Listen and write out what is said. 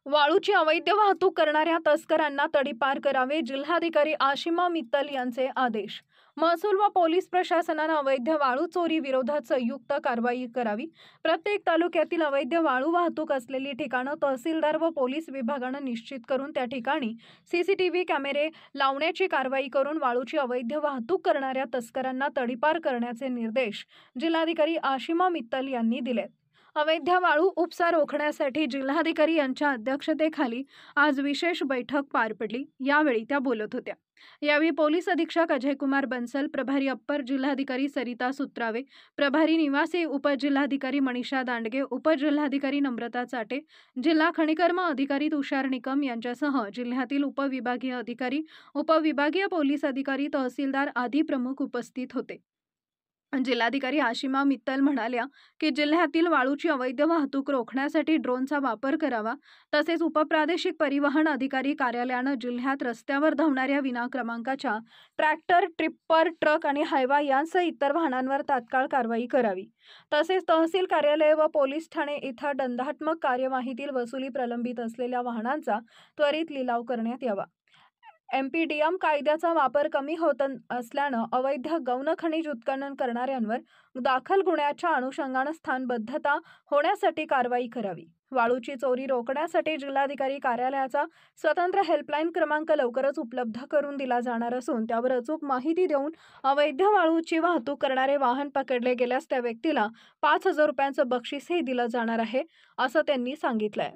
वाळूची अवैध वाहतूक करणाऱ्या तस्करांना तडीपार करावे, जिल्हाधिकारी आशिमा मित्तल यांचे आदेश. महसूल व पोलीस प्रशासनानं अवैध वाळू चोरी विरोधात संयुक्त कारवाई करावी. प्रत्येक तालुक्यातील अवैध वाळू वाहतूक असलेली ठिकाणं तहसीलदार व पोलीस विभागानं निश्चित करून त्या ठिकाणी सीसीटीव्ही कॅमेरे लावण्याची कारवाई करून वाळूची अवैध वाहतूक करणाऱ्या तस्करांना तडीपार करण्याचे निर्देश जिल्हाधिकारी आशिमा मित्तल यांनी दिलेत. अवैध वाळू उपसा रोखण्यासाठी जिल्हाधिकारी यांच्या अध्यक्षतेखाली आज विशेष बैठक पार पडली. यावेळी त्या बोलत होत्या. यावेळी पोलीस अधीक्षक अजयकुमार बन्सल, प्रभारी अप्पर जिल्हाधिकारी सरिता सुत्रावे, प्रभारी निवासी उपजिल्हाधिकारी मनीषा दांडगे, उपजिल्हाधिकारी नम्रता चाटे, जिल्हा खनिकर्म अधिकारी तुषार निकम यांच्यासह जिल्ह्यातील उपविभागीय अधिकारी, उपविभागीय पोलीस अधिकारी, तहसीलदार आदी प्रमुख उपस्थित होते. जिल्हाधिकारी आशिमा मित्तल म्हणाल्या की जिल्ह्यातील वाळूची अवैध वाहतूक रोखण्यासाठी ड्रोनचा वापर करावा. तसेच उपप्रादेशिक परिवहन अधिकारी कार्यालयानं जिल्ह्यात रस्त्यावर धावणाऱ्या विनाक्रमांकाच्या ट्रॅक्टर, ट्रिप्पर, ट्रक आणि हायवा यांसह इतर वाहनांवर तात्काळ कारवाई करावी. तसेच तहसील कार्यालय व पोलीस ठाणे इथं दंडात्मक कार्यवाहीतील वसुली प्रलंबित असलेल्या वाहनांचा त्वरित लिलाव करण्यात यावा. एमपीडीएम कायद्याचा वापर कमी होत असल्यानं अवैध गौण खनिज उत्खनन करणाऱ्यांवर दाखल गुन्ह्याच्या अनुषंगानं स्थानबद्धता होण्यासाठी कारवाई करावी. वाळूची चोरी रोखण्यासाठी जिल्हाधिकारी कार्यालयाचा स्वतंत्र हेल्पलाईन क्रमांक लवकरच उपलब्ध करून दिला जाणार असून त्यावर अचूक माहिती देऊन अवैध वाळूची वाहतूक करणारे वाहन पकडले गेल्यास त्या व्यक्तीला 5,000 रुपयांचं बक्षीसही दिलं जाणार आहे, असं त्यांनी सांगितलंय.